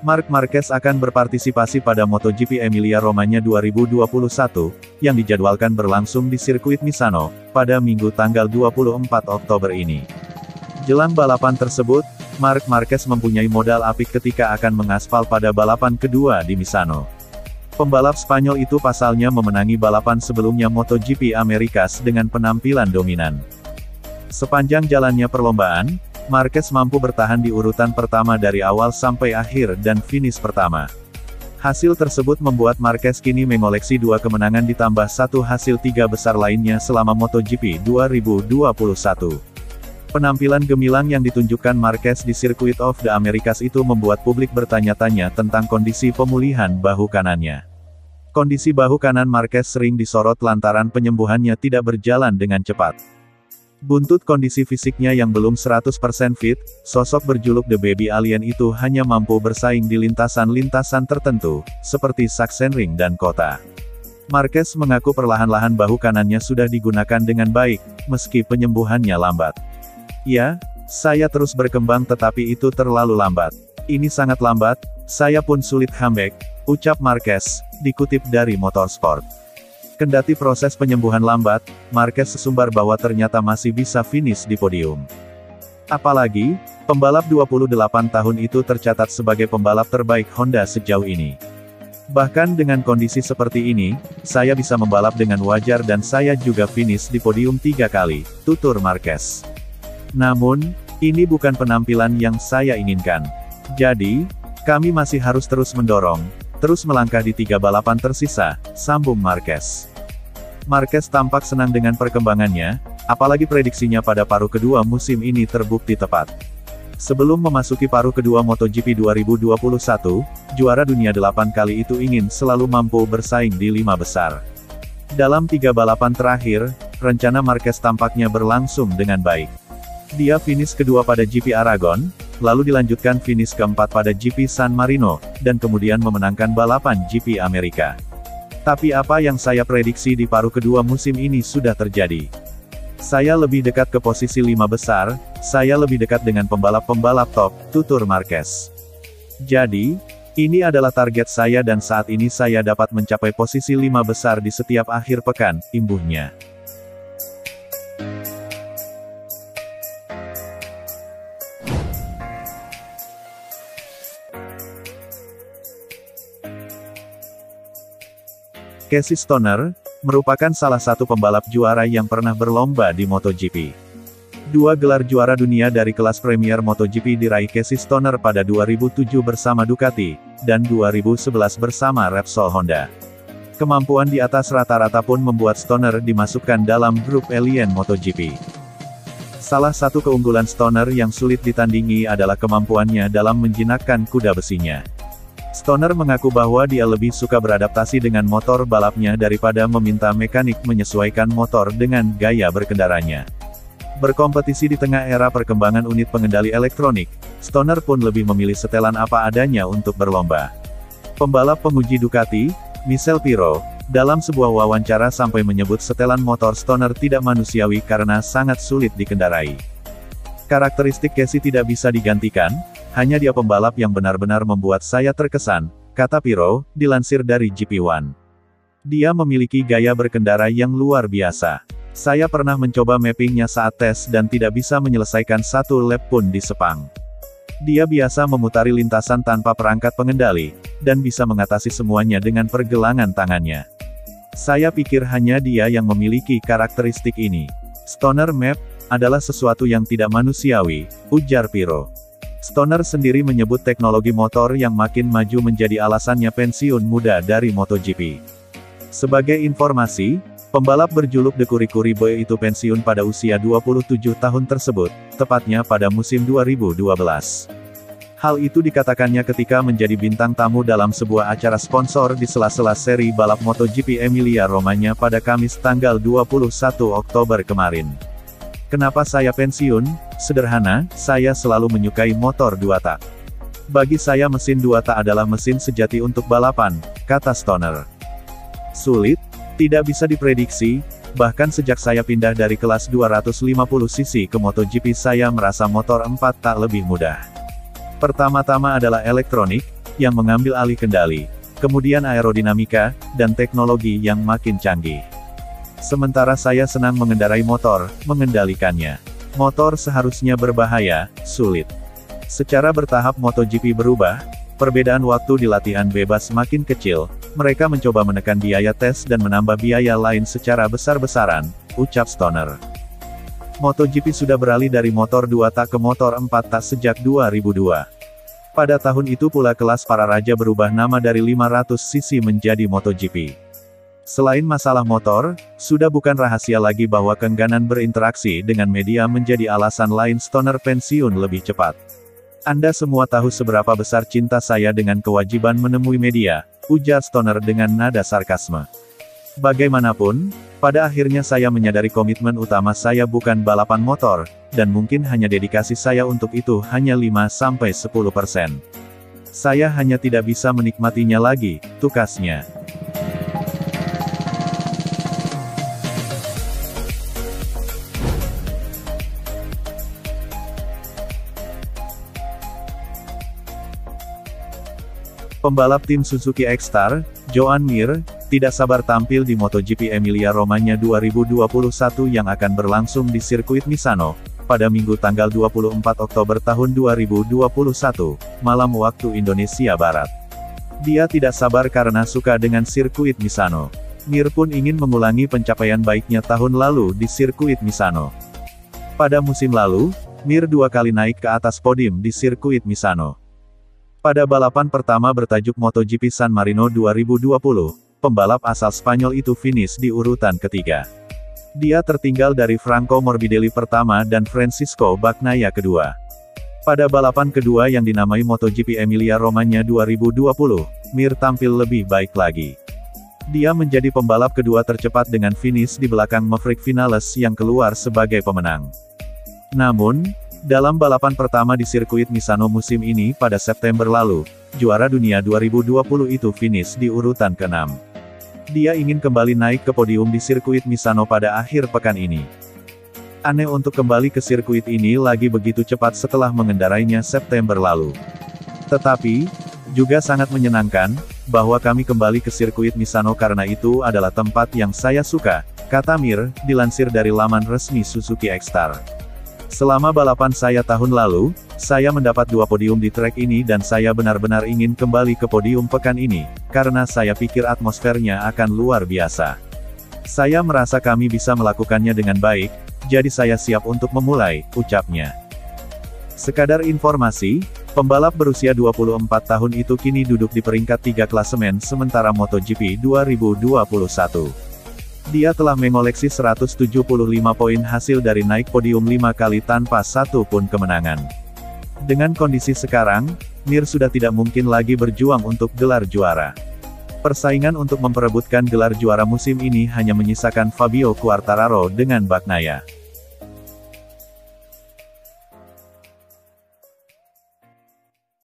Marc Marquez akan berpartisipasi pada MotoGP Emilia-Romagna 2021, yang dijadwalkan berlangsung di sirkuit Misano, pada Minggu tanggal 24 Oktober ini. Jelang balapan tersebut, Marc Marquez mempunyai modal apik ketika akan mengaspal pada balapan kedua di Misano. Pembalap Spanyol itu pasalnya memenangi balapan sebelumnya MotoGP Americas dengan penampilan dominan. Sepanjang jalannya perlombaan, Marquez mampu bertahan di urutan pertama dari awal sampai akhir dan finish pertama. Hasil tersebut membuat Marquez kini mengoleksi 2 kemenangan ditambah 1 hasil 3 besar lainnya selama MotoGP 2021. Penampilan gemilang yang ditunjukkan Marquez di Circuit of the Americas itu membuat publik bertanya-tanya tentang kondisi pemulihan bahu kanannya. Kondisi bahu kanan Marquez sering disorot lantaran penyembuhannya tidak berjalan dengan cepat. Buntut kondisi fisiknya yang belum 100% fit, sosok berjuluk The Baby Alien itu hanya mampu bersaing di lintasan-lintasan tertentu, seperti Sachsenring dan Kota. Marquez mengaku perlahan-lahan bahu kanannya sudah digunakan dengan baik, meski penyembuhannya lambat. Ya, saya terus berkembang tetapi itu terlalu lambat. Ini sangat lambat, saya pun sulit comeback, ucap Marquez, dikutip dari Motorsport. Kendati proses penyembuhan lambat, Marquez sesumbar bahwa ternyata masih bisa finish di podium. Apalagi, pembalap 28 tahun itu tercatat sebagai pembalap terbaik Honda sejauh ini. Bahkan dengan kondisi seperti ini, saya bisa membalap dengan wajar dan saya juga finish di podium 3 kali, tutur Marquez. Namun, ini bukan penampilan yang saya inginkan. Jadi, kami masih harus terus mendorong, terus melangkah di 3 balapan tersisa, sambung Marquez. Marquez tampak senang dengan perkembangannya, apalagi prediksinya pada paruh kedua musim ini terbukti tepat. Sebelum memasuki paruh kedua MotoGP 2021, juara dunia 8 kali itu ingin selalu mampu bersaing di 5 besar. Dalam 3 balapan terakhir, rencana Marquez tampaknya berlangsung dengan baik. Dia finish kedua pada GP Aragon, lalu dilanjutkan finish keempat pada GP San Marino, dan kemudian memenangkan balapan GP Amerika. Tapi apa yang saya prediksi di paruh kedua musim ini sudah terjadi. Saya lebih dekat ke posisi 5 besar, saya lebih dekat dengan pembalap-pembalap top, tutur Marquez. Jadi, ini adalah target saya dan saat ini saya dapat mencapai posisi 5 besar di setiap akhir pekan, imbuhnya. Casey Stoner, merupakan salah satu pembalap juara yang pernah berlomba di MotoGP. 2 gelar juara dunia dari kelas Premier MotoGP diraih Casey Stoner pada 2007 bersama Ducati, dan 2011 bersama Repsol Honda. Kemampuan di atas rata-rata pun membuat Stoner dimasukkan dalam grup alien MotoGP. Salah satu keunggulan Stoner yang sulit ditandingi adalah kemampuannya dalam menjinakkan kuda besinya. Stoner mengaku bahwa dia lebih suka beradaptasi dengan motor balapnya daripada meminta mekanik menyesuaikan motor dengan gaya berkendaranya. Berkompetisi di tengah era perkembangan unit pengendali elektronik, Stoner pun lebih memilih setelan apa adanya untuk berlomba. Pembalap penguji Ducati, Michel Pirro, dalam sebuah wawancara sampai menyebut setelan motor Stoner tidak manusiawi karena sangat sulit dikendarai. Karakteristik Casey tidak bisa digantikan, hanya dia pembalap yang benar-benar membuat saya terkesan, kata Pirro, dilansir dari GP1. Dia memiliki gaya berkendara yang luar biasa. Saya pernah mencoba mappingnya saat tes dan tidak bisa menyelesaikan 1 lap pun di Sepang. Dia biasa memutari lintasan tanpa perangkat pengendali, dan bisa mengatasi semuanya dengan pergelangan tangannya. Saya pikir hanya dia yang memiliki karakteristik ini. Stoner Map adalah sesuatu yang tidak manusiawi, ujar Pirro. Stoner sendiri menyebut teknologi motor yang makin maju menjadi alasannya pensiun muda dari MotoGP. Sebagai informasi, pembalap berjuluk The Kuri-Kuri Boy itu pensiun pada usia 27 tahun tersebut, tepatnya pada musim 2012. Hal itu dikatakannya ketika menjadi bintang tamu dalam sebuah acara sponsor di sela-sela seri balap MotoGP Emilia-Romagna pada Kamis tanggal 21 Oktober kemarin. Kenapa saya pensiun? Sederhana, saya selalu menyukai motor 2 tak. Bagi saya mesin 2 tak adalah mesin sejati untuk balapan, kata Stoner. Sulit? Tidak bisa diprediksi, bahkan sejak saya pindah dari kelas 250cc ke MotoGP saya merasa motor 4 tak lebih mudah. Pertama-tama adalah elektronik, yang mengambil alih kendali, kemudian aerodinamika, dan teknologi yang makin canggih. Sementara saya senang mengendarai motor, mengendalikannya. Motor seharusnya berbahaya, sulit. Secara bertahap MotoGP berubah, perbedaan waktu di latihan bebas makin kecil, mereka mencoba menekan biaya tes dan menambah biaya lain secara besar-besaran, ucap Stoner. MotoGP sudah beralih dari motor 2 tak ke motor 4 tak sejak 2002. Pada tahun itu pula kelas para raja berubah nama dari 500cc menjadi MotoGP. Selain masalah motor, sudah bukan rahasia lagi bahwa keengganan berinteraksi dengan media menjadi alasan lain Stoner pensiun lebih cepat. Anda semua tahu seberapa besar cinta saya dengan kewajiban menemui media, ujar Stoner dengan nada sarkasme. Bagaimanapun, pada akhirnya saya menyadari komitmen utama saya bukan balapan motor, dan mungkin hanya dedikasi saya untuk itu hanya 5-10%. Saya hanya tidak bisa menikmatinya lagi, tukasnya. Pembalap tim Suzuki X-Star, Joan Mir, tidak sabar tampil di MotoGP Emilia-Romagna 2021 yang akan berlangsung di sirkuit Misano, pada Minggu tanggal 24 Oktober tahun 2021, malam waktu Indonesia Barat. Dia tidak sabar karena suka dengan sirkuit Misano. Mir pun ingin mengulangi pencapaian baiknya tahun lalu di sirkuit Misano. Pada musim lalu, Mir 2 kali naik ke atas podium di sirkuit Misano. Pada balapan pertama bertajuk MotoGP San Marino 2020, pembalap asal Spanyol itu finish di urutan ketiga. Dia tertinggal dari Franco Morbidelli pertama dan Francisco Bagnaia kedua. Pada balapan kedua yang dinamai MotoGP Emilia-Romagna 2020, Mir tampil lebih baik lagi. Dia menjadi pembalap kedua tercepat dengan finish di belakang Maverick Vinales yang keluar sebagai pemenang. Namun, dalam balapan pertama di sirkuit Misano musim ini pada September lalu, juara dunia 2020 itu finish di urutan ke-6. Dia ingin kembali naik ke podium di sirkuit Misano pada akhir pekan ini. Aneh untuk kembali ke sirkuit ini lagi begitu cepat setelah mengendarainya September lalu. Tetapi, juga sangat menyenangkan, bahwa kami kembali ke sirkuit Misano karena itu adalah tempat yang saya suka, kata Mir, dilansir dari laman resmi Suzuki X-Star. Selama balapan saya tahun lalu, saya mendapat 2 podium di trek ini dan saya benar-benar ingin kembali ke podium pekan ini, karena saya pikir atmosfernya akan luar biasa. Saya merasa kami bisa melakukannya dengan baik, jadi saya siap untuk memulai, ucapnya. Sekadar informasi, pembalap berusia 24 tahun itu kini duduk di peringkat 3 klasemen sementara MotoGP 2021. Dia telah mengoleksi 175 poin hasil dari naik podium 5 kali tanpa satu pun kemenangan. Dengan kondisi sekarang, Mir sudah tidak mungkin lagi berjuang untuk gelar juara. Persaingan untuk memperebutkan gelar juara musim ini hanya menyisakan Fabio Quartararo dengan Bagnaia.